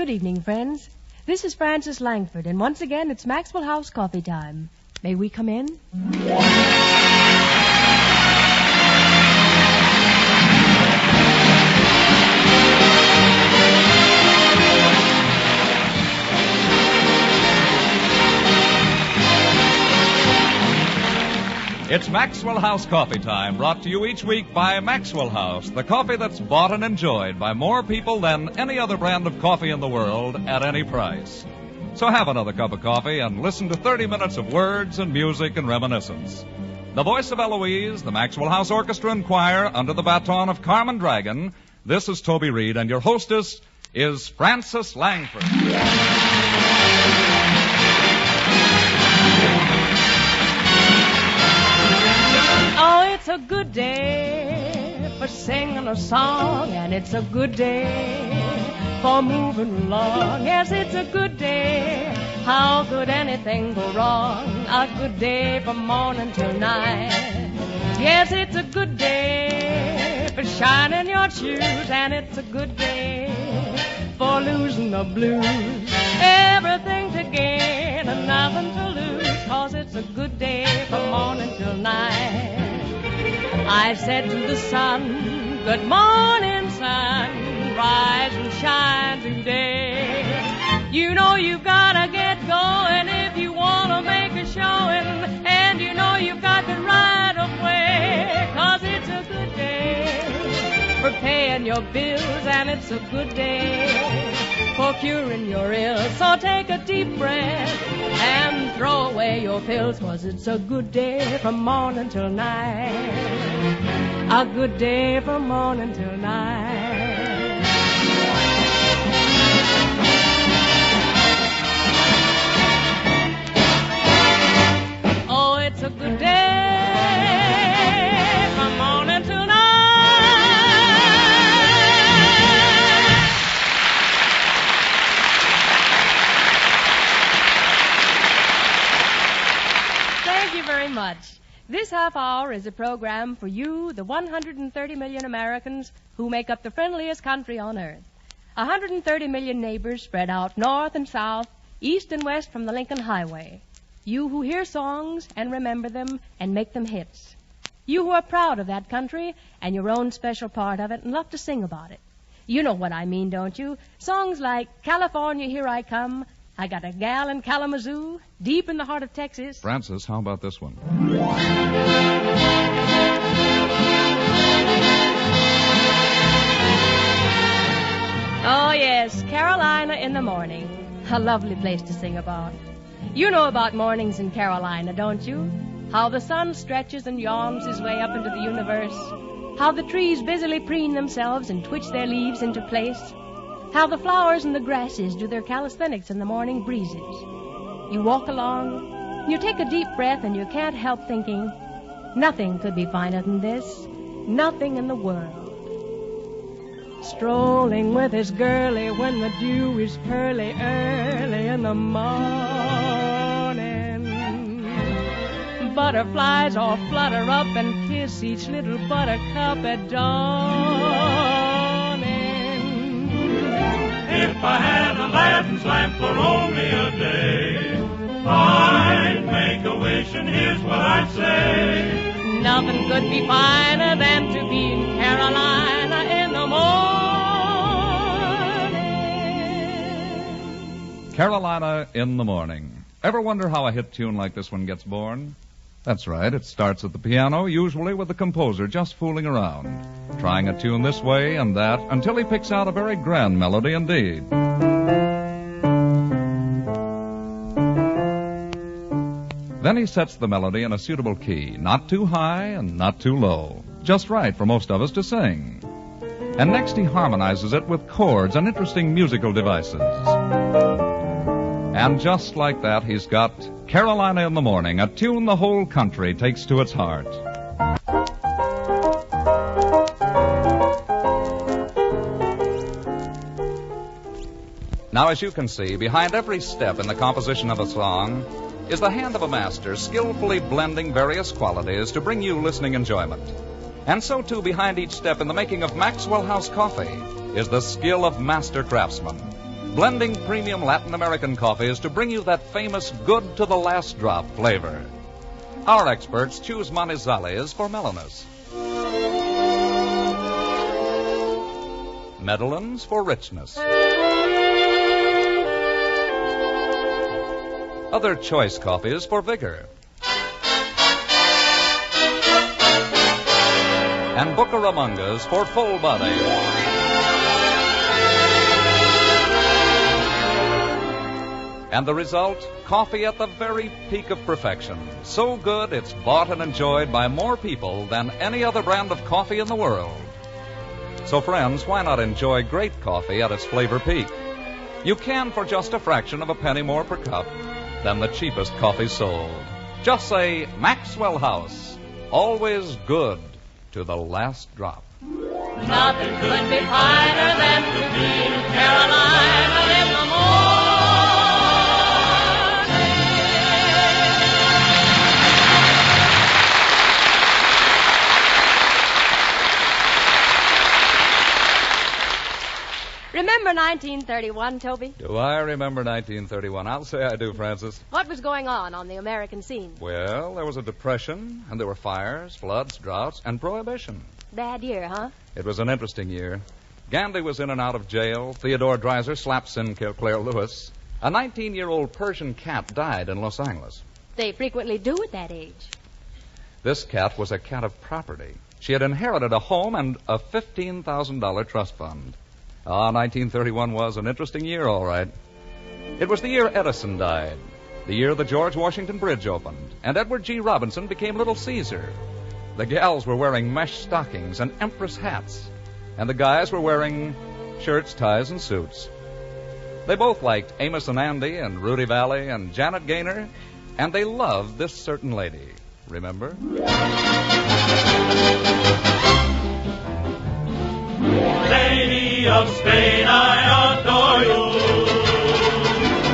Good evening, friends. This is Frances Langford, and once again, it's Maxwell House coffee time. May we come in? It's Maxwell House Coffee Time, brought to you each week by Maxwell House, the coffee that's bought and enjoyed by more people than any other brand of coffee in the world at any price. So have another cup of coffee and listen to 30 minutes of words and music and reminiscence. The voice of Eloise, the Maxwell House Orchestra and Choir, under the baton of Carmen Dragon. This is Toby Reed, and your hostess is Frances Langford. It's a good day for singing a song, and it's a good day for moving along. Yes, it's a good day. How could anything go wrong? A good day from morning till night. Yes, it's a good day for shining your shoes, and it's a good day for losing the blues. Everything to gain and nothing to lose, 'cause it's a good day from morning till night. I said to the sun, good morning, sun, rise and shine today. You know you've gotta get going if you wanna make a showing, and you know you've got to right away, 'cause it's a good day for paying your bills, and it's a good day for curing your ills. So take a deep breath and throw away your pills, 'cause it's a good day from morning till night. A good day from morning till night. Oh, it's a good day from morning till night. Thank you very much. This half hour is a program for you, the 130 million Americans who make up the friendliest country on earth. 130 million neighbors spread out north and south, east and west from the Lincoln Highway. You who hear songs and remember them and make them hits. You who are proud of that country and your own special part of it and love to sing about it. You know what I mean, don't you? Songs like California, Here I Come, I Got a Gal in Kalamazoo, Deep in the Heart of Texas. Francis, how about this one? Oh, yes, Carolina in the morning. A lovely place to sing about. You know about mornings in Carolina, don't you? How the sun stretches and yawns his way up into the universe. How the trees busily preen themselves and twitch their leaves into place. How the flowers and the grasses do their calisthenics in the morning breezes. You walk along, you take a deep breath, and you can't help thinking, nothing could be finer than this, nothing in the world. Strolling with his girlie when the dew is pearly, early in the morning. Butterflies all flutter up and kiss each little buttercup at dawning. If I had Aladdin's lamp for only a day, I'd make a wish, and here's what I'd say. Nothing could be finer than to be in Carolina in the morning. Carolina in the morning. Ever wonder how a hit tune like this one gets born? That's right, it starts at the piano, usually with the composer just fooling around, trying a tune this way and that, until he picks out a very grand melody indeed. Then he sets the melody in a suitable key, not too high and not too low, just right for most of us to sing. And next he harmonizes it with chords and interesting musical devices. And just like that, he's got Carolina in the Morning, a tune the whole country takes to its heart. Now, as you can see, behind every step in the composition of a song is the hand of a master skillfully blending various qualities to bring you listening enjoyment. And so, too, behind each step in the making of Maxwell House Coffee is the skill of master craftsmen. blending premium Latin American coffees to bring you that famous good to the last drop flavor. Our experts choose Manizales for mellowness, Medellins for richness, other choice coffees for vigor, and Bucaramangas for full body. And the result, coffee at the very peak of perfection. So good it's bought and enjoyed by more people than any other brand of coffee in the world. So friends, why not enjoy great coffee at its flavor peak? You can for just a fraction of a penny more per cup than the cheapest coffee sold. Just say Maxwell House, always good to the last drop. Nothing could be finer than to be in Carolina in the morning. Remember 1931, Toby? Do I remember 1931? I'll say I do, Francis. What was going on the American scene? Well, there was a depression, and there were fires, floods, droughts, and prohibition. Bad year, huh? It was an interesting year. Gandhi was in and out of jail. Theodore Dreiser slapped Sinclair Lewis. A 19-year-old Persian cat died in Los Angeles. They frequently do at that age. This cat was a cat of property. She had inherited a home and a $15,000 trust fund. 1931 was an interesting year, all right. It was the year Edison died, the year the George Washington Bridge opened, and Edward G. Robinson became Little Caesar. The gals were wearing mesh stockings and empress hats, and the guys were wearing shirts, ties, and suits. They both liked Amos and Andy and Rudy Valley and Janet Gaynor, and they loved this certain lady. Remember? Lady of Spain, I adore you.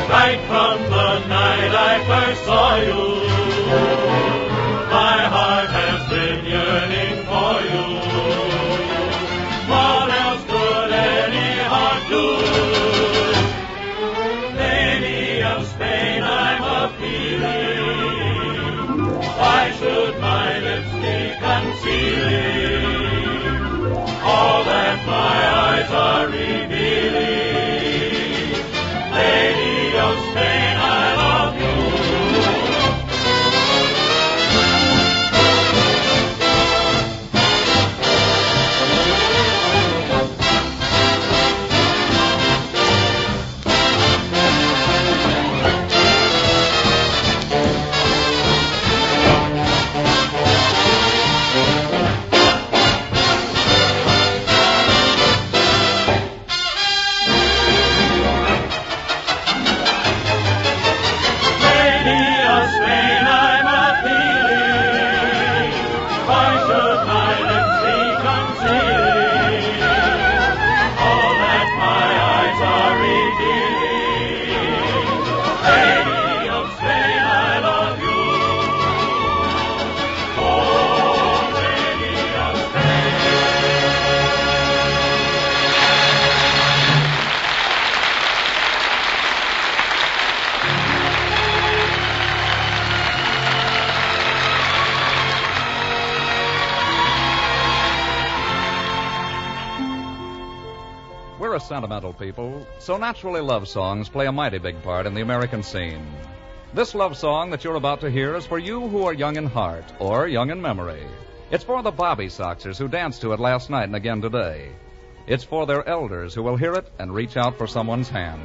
Right from the night I first saw you, my heart has been yearning for you. What else could any heart do? Lady of Spain, I'm appealing. Why should my lips be concealing all that my eyes are revealing? Lady of Spain, I love you. We're a sentimental people, so naturally love songs play a mighty big part in the American scene. This love song that you're about to hear is for you who are young in heart or young in memory. It's for the Bobby Soxers who danced to it last night and again today. It's for their elders who will hear it and reach out for someone's hand.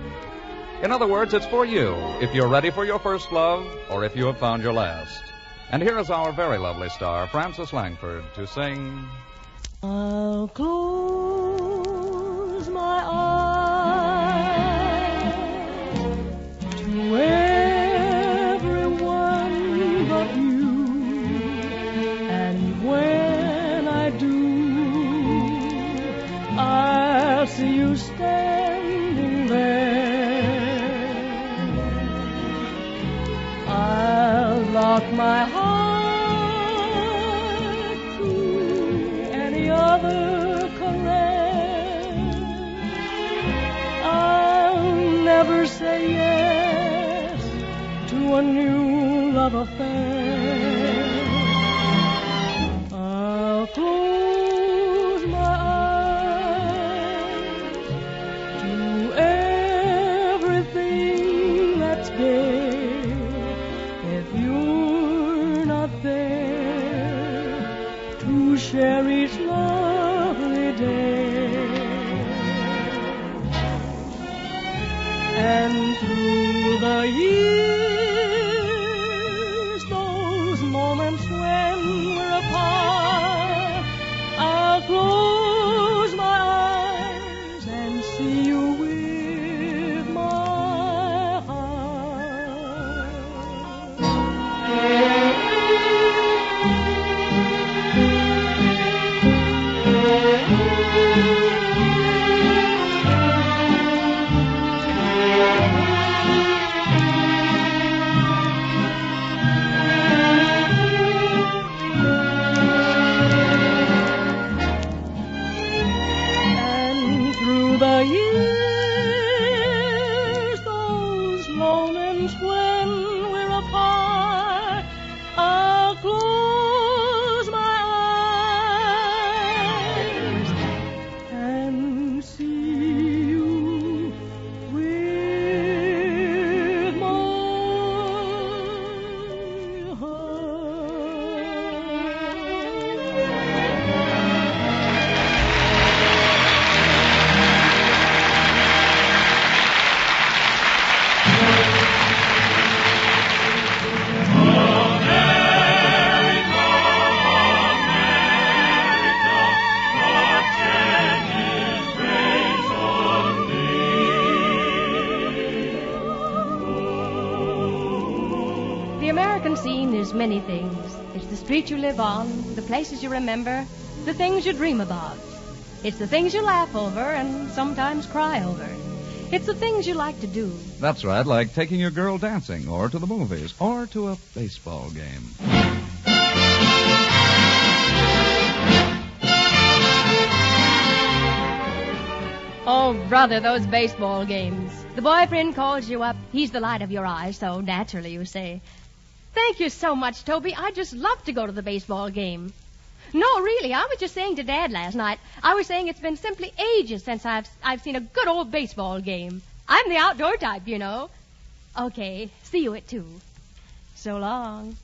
In other words, it's for you if you're ready for your first love or if you have found your last. And here is our very lovely star, Frances Langford, to sing... I'll close my eyes to everyone but you, and when I do, I'll see you standing there. I'll lock my heart other caress. I'll never say yes to a new love affair. I'll close my eyes to everything that's gay. If you're not there to share each lovely day, and through the years, those moments when we're apart, I'll close my eyes and see you with my heart. The years, those moments when we're apart, I'll close my eyes and see you with my The American scene is many things. It's the street you live on, the places you remember, the things you dream about. It's the things you laugh over and sometimes cry over. It's the things you like to do. That's right, like taking your girl dancing, or to the movies, or to a baseball game. Oh, brother, those baseball games. The boyfriend calls you up. He's the light of your eyes, so naturally you say, "Thank you so much, Toby. I'd just love to go to the baseball game." No, really, I was just saying to Dad last night, I was saying it's been simply ages since I've seen a good old baseball game. I'm the outdoor type, you know. Okay, see you at 2. So long.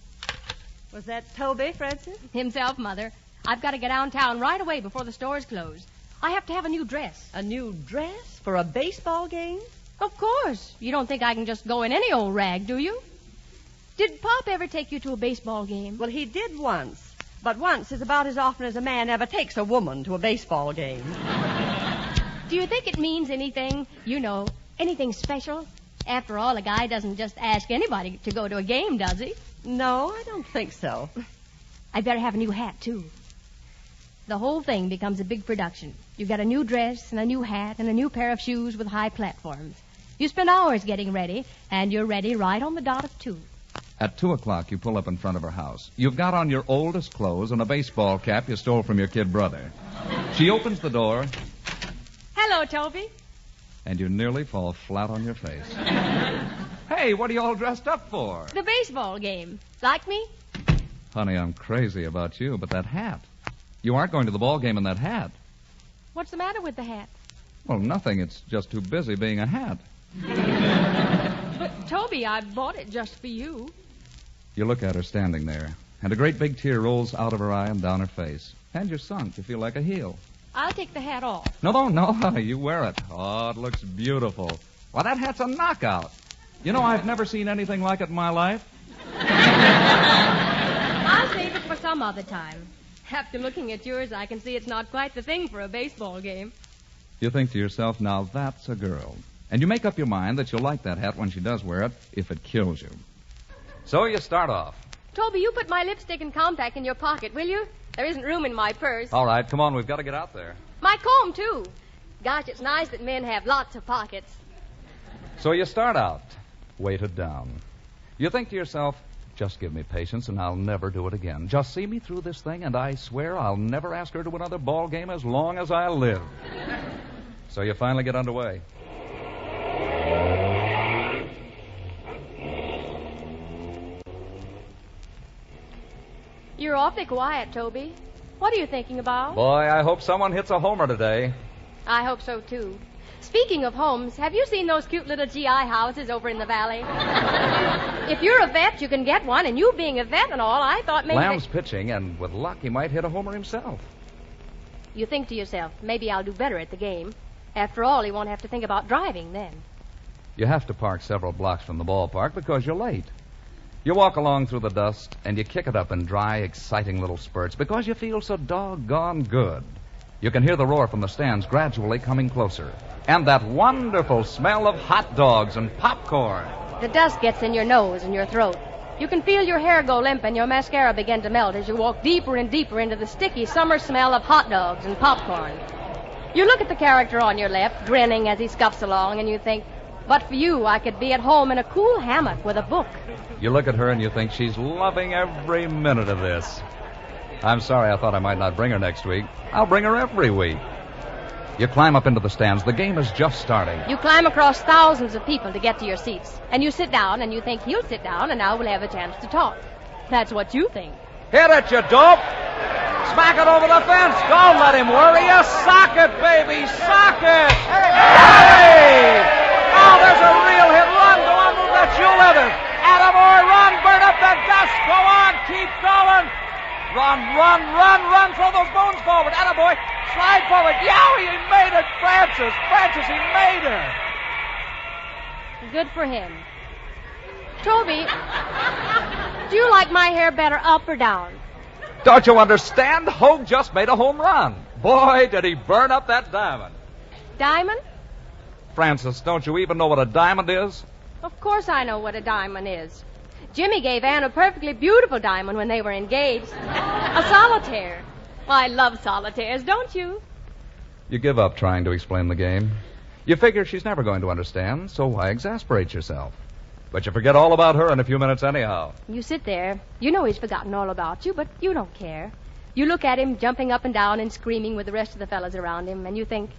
Was that Toby, Francis? Himself, Mother. I've got to get downtown right away before the stores close. I have to have a new dress. A new dress for a baseball game? Of course. You don't think I can just go in any old rag, do you? Did Pop ever take you to a baseball game? Well, he did once. But once is about as often as a man ever takes a woman to a baseball game. Do you think it means anything? You know, anything special? After all, a guy doesn't just ask anybody to go to a game, does he? No, I don't think so. I'd better have a new hat, too. The whole thing becomes a big production. You get a new dress and a new hat and a new pair of shoes with high platforms. You spend hours getting ready, and you're ready right on the dot of 2. At 2 o'clock, you pull up in front of her house. You've got on your oldest clothes and a baseball cap you stole from your kid brother. She opens the door. Hello, Toby. And you nearly fall flat on your face. Hey, what are you all dressed up for? The baseball game. Like me? Honey, I'm crazy about you, but that hat. You aren't going to the ball game in that hat. What's the matter with the hat? Well, nothing. It's just too busy being a hat. But, Toby, I bought it just for you. You look at her standing there, and a great big tear rolls out of her eye and down her face. And you're sunk. You feel like a heel. I'll take the hat off. No, honey, you wear it. Oh, it looks beautiful. Why, that hat's a knockout. You know, I've never seen anything like it in my life. I'll save it for some other time. After looking at yours, I can see it's not quite the thing for a baseball game. You think to yourself, now that's a girl. And you make up your mind that you'll like that hat when she does wear it, if it kills you. So you start off. Toby, you put my lipstick and compact in your pocket, will you? There isn't room in my purse. All right, come on, we've got to get out there. My comb, too. Gosh, it's nice that men have lots of pockets. So you start out, weighted down. You think to yourself, just give me patience and I'll never do it again. Just see me through this thing and I swear I'll never ask her to another ball game as long as I live. So you finally get underway. You're awfully quiet, Toby. What are you thinking about? Boy, I hope someone hits a homer today. I hope so, too. Speaking of homes, have you seen those cute little GI houses over in the valley? If you're a vet, you can get one, and you being a vet and all, I thought maybe... Lamb's pitching, and with luck, he might hit a homer himself. You think to yourself, maybe I'll do better at the game. After all, he won't have to think about driving then. You have to park several blocks from the ballpark because you're late. You walk along through the dust, and you kick it up in dry, exciting little spurts because you feel so doggone good. You can hear the roar from the stands gradually coming closer. And that wonderful smell of hot dogs and popcorn. The dust gets in your nose and your throat. You can feel your hair go limp and your mascara begin to melt as you walk deeper and deeper into the sticky summer smell of hot dogs and popcorn. You look at the character on your left, grinning as he scuffs along, and you think, but for you, I could be at home in a cool hammock with a book. You look at her and you think she's loving every minute of this. I'm sorry, I thought I might not bring her next week. I'll bring her every week. You climb up into the stands. The game is just starting. You climb across thousands of people to get to your seats. And you sit down, and you think he'll sit down, and now we'll have a chance to talk. That's what you think. Hit it, you dope! Smack it over the fence. Don't let him worry you. Sock it, baby. Sock it. Hey! Oh, there's a real hit. Run. Go on, move that shoe leather. Attaboy, run. Burn up that dust. Go on. Keep going. Run. Throw those bones forward. Attaboy. Slide forward. Yowie, he made it. Francis, he made it. Good for him. Toby, do you like my hair better up or down? Don't you understand? Hogue just made a home run. Boy, did he burn up that diamond. Diamond? Francis, don't you even know what a diamond is? Of course I know what a diamond is. Jimmy gave Anne a perfectly beautiful diamond when they were engaged. A solitaire. I love solitaires, don't you? You give up trying to explain the game. You figure she's never going to understand, so why exasperate yourself? But you forget all about her in a few minutes anyhow. You sit there. You know he's forgotten all about you, but you don't care. You look at him jumping up and down and screaming with the rest of the fellas around him, and you think,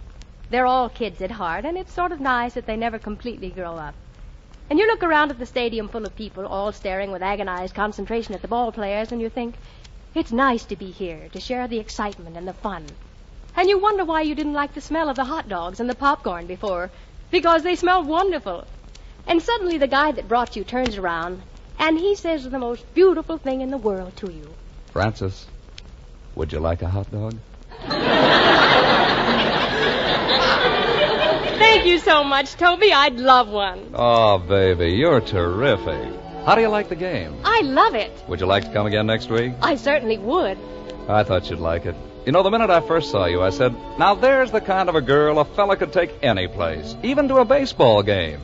they're all kids at heart, and it's sort of nice that they never completely grow up. And you look around at the stadium full of people, all staring with agonized concentration at the ball players, and you think, it's nice to be here, to share the excitement and the fun. And you wonder why you didn't like the smell of the hot dogs and the popcorn before, because they smelled wonderful. And suddenly the guy that brought you turns around, and he says the most beautiful thing in the world to you. Francis, would you like a hot dog? Thank you so much, Toby. I'd love one. Oh, baby, you're terrific. How do you like the game? I love it. Would you like to come again next week? I certainly would. I thought you'd like it. You know, the minute I first saw you, I said, now there's the kind of a girl a fella could take any place, even to a baseball game.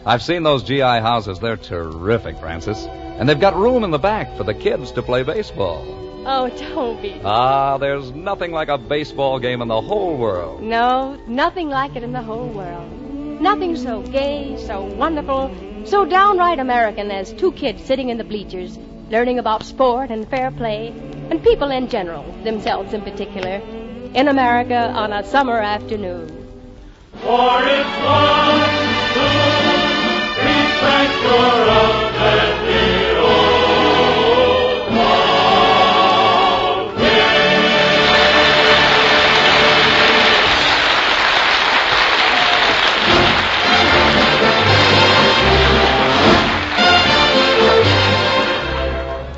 I've seen those GI houses. They're terrific, Francis. And they've got room in the back for the kids to play baseball. Oh, Toby. Ah, there's nothing like a baseball game in the whole world. No, nothing like it in the whole world. Nothing so gay, so wonderful, so downright American as two kids sitting in the bleachers, learning about sport and fair play, and people in general, themselves in particular, in America on a summer afternoon. For it's one to respect your unending old love.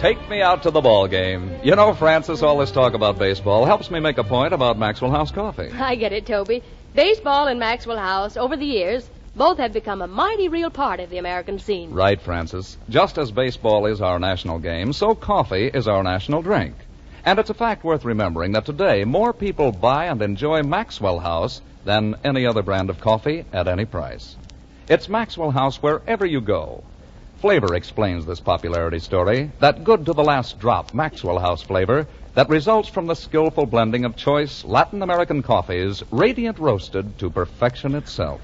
Take me out to the ball game. You know, Francis, all this talk about baseball helps me make a point about Maxwell House coffee. I get it, Toby. Baseball and Maxwell House, over the years, both have become a mighty real part of the American scene. Right, Francis. Just as baseball is our national game, so coffee is our national drink. And it's a fact worth remembering that today more people buy and enjoy Maxwell House than any other brand of coffee at any price. It's Maxwell House wherever you go. Flavor explains this popularity story, that good to the last drop Maxwell House flavor that results from the skillful blending of choice Latin American coffees, radiant roasted to perfection itself.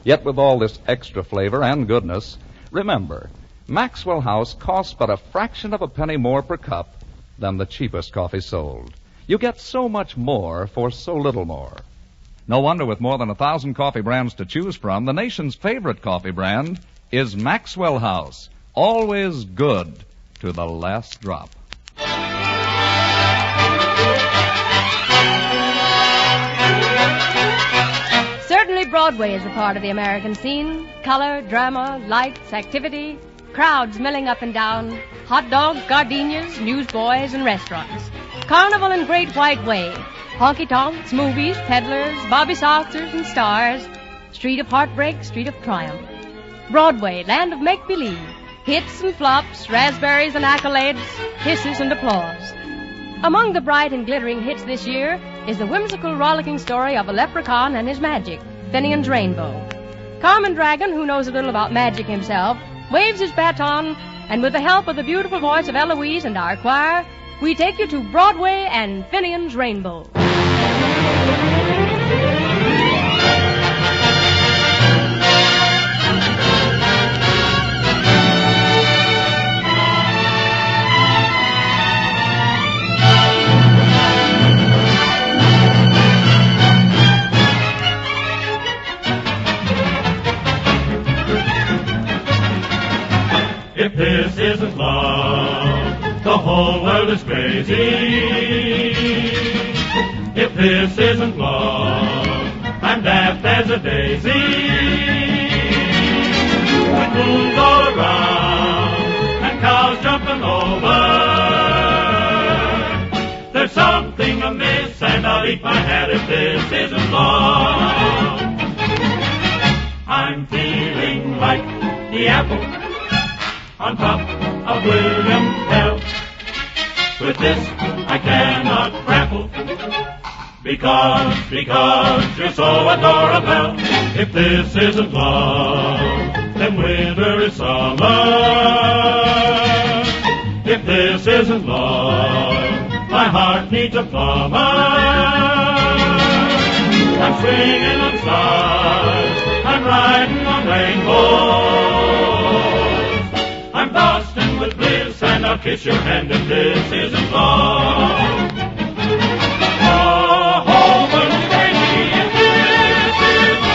Yet with all this extra flavor and goodness, remember, Maxwell House costs but a fraction of a penny more per cup than the cheapest coffee sold. You get so much more for so little more. No wonder with more than 1,000 coffee brands to choose from, the nation's favorite coffee brand is Maxwell House. Always good to the last drop. Broadway is a part of the American scene. Color, drama, lights, activity, crowds milling up and down, hot dogs, gardenias, newsboys, and restaurants. Carnival and Great White Way, honky-tonks, movies, peddlers, bobby saucers, and stars. Street of heartbreak, street of triumph. Broadway, land of make-believe. Hits and flops, raspberries and accolades, kisses and applause. Among the bright and glittering hits this year is the whimsical, rollicking story of a leprechaun and his magic, Finian's Rainbow. Carmen Dragon, who knows a little about magic himself, waves his baton, and with the help of the beautiful voice of Eloise and our choir, we take you to Broadway and Finian's Rainbow. If this isn't love, the whole world is crazy. If this isn't love, I'm daft as a daisy. With moons all around and cows jumping over, there's something amiss, and I'll eat my hat if this isn't love. I'm feeling like the apple on top of William Tell. With this I cannot grapple, because you're so adorable. If this isn't love, then winter is summer. If this isn't love, my heart needs a plumber. I'm swinging on stars, I'm riding on rainbows, I'm busting with bliss, and I'll kiss your hand if this isn't love. Oh, but baby, if this isn't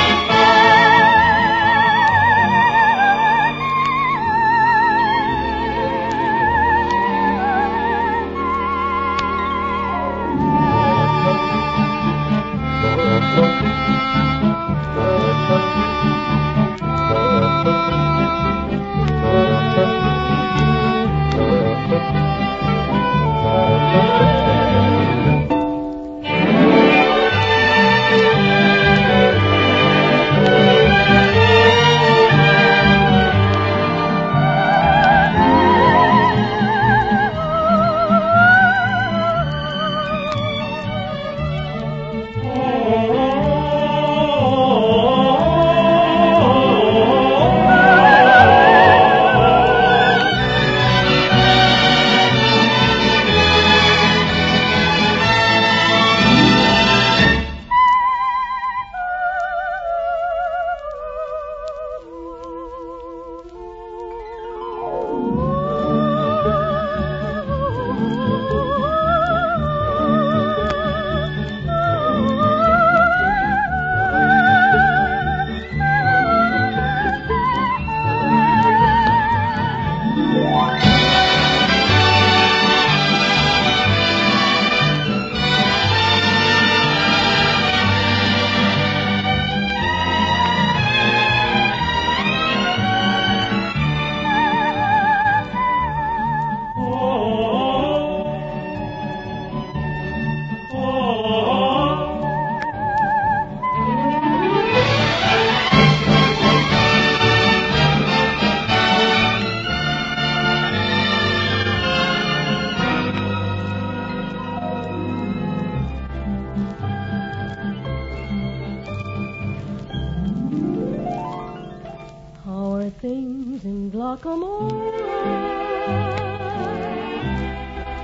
things in Glockamora?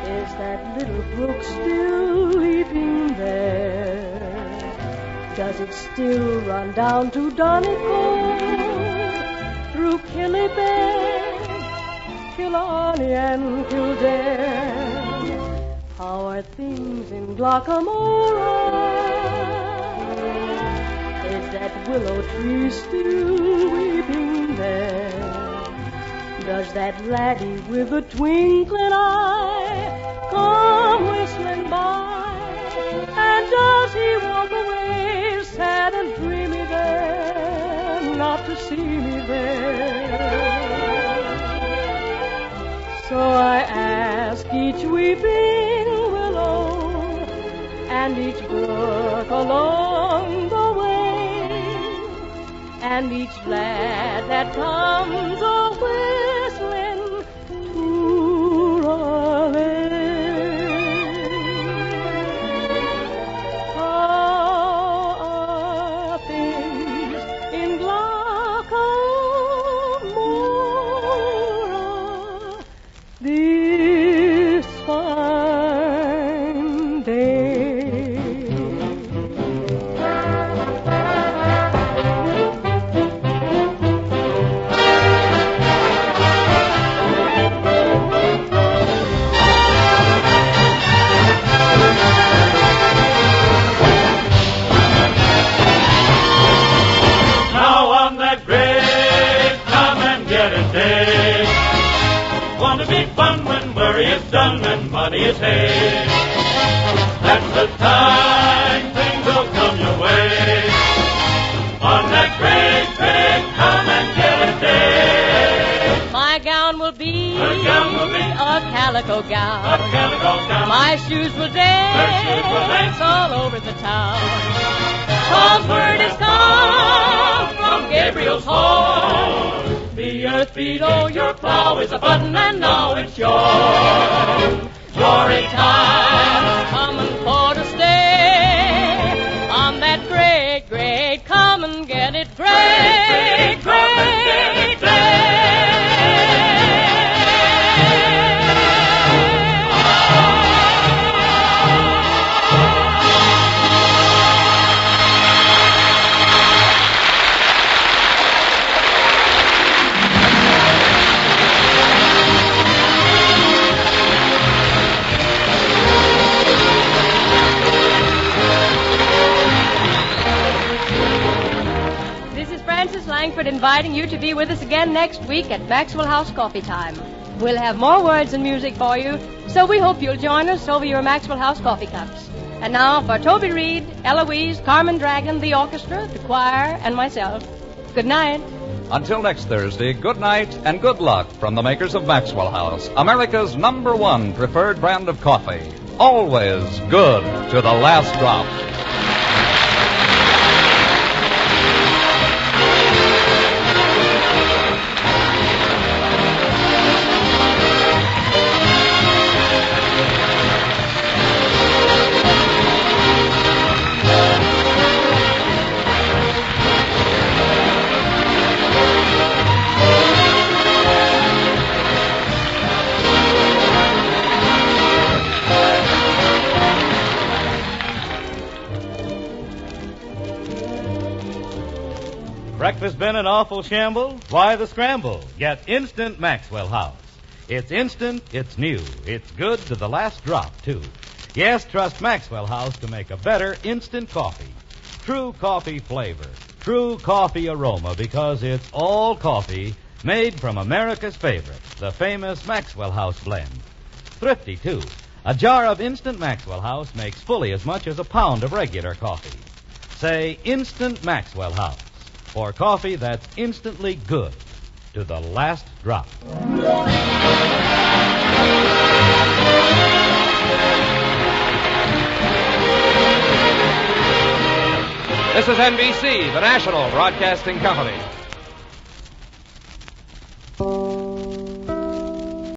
Is that little brook still leaping there? Does it still run down to Donegal, through Killybeck, Killarney, and Kildare? How are things in Glockamora? Is that willow tree still weeping there? Does that laddie with a twinkling eye come whistling by? And does he walk away sad and dreamy there? each weeping willow, and each brook along the way, and each lad that comes a-whistling to-ra-lay. Done and money is hay. That's the time things will come your way. On that great, great come and get it day. My gown will be a calico gown. A calico gown. My shoes will dance all over the town. 'Cause word is come from Gabriel's hall. The earth below your plow is a button, and now it's yours. Glory time is coming for to stay. On that great, great, come and get it, great, great day. Langford inviting you to be with us again next week at Maxwell House Coffee Time. We'll have more words and music for you, so we hope you'll join us over your Maxwell House coffee cups. And now for Toby Reed, Eloise, Carmen Dragon, the orchestra, the choir, and myself, good night. Until next Thursday, good night and good luck from the makers of Maxwell House, America's #1 preferred brand of coffee. Always good to the last drop. Breakfast been an awful shamble? Why the scramble? Get Instant Maxwell House. It's instant, it's new, it's good to the last drop, too. Yes, trust Maxwell House to make a better instant coffee. True coffee flavor, true coffee aroma, because it's all coffee made from America's favorite, the famous Maxwell House blend. Thrifty, too. A jar of Instant Maxwell House makes fully as much as a pound of regular coffee. Say Instant Maxwell House. For coffee that's instantly good to the last drop. This is NBC, the National Broadcasting Company.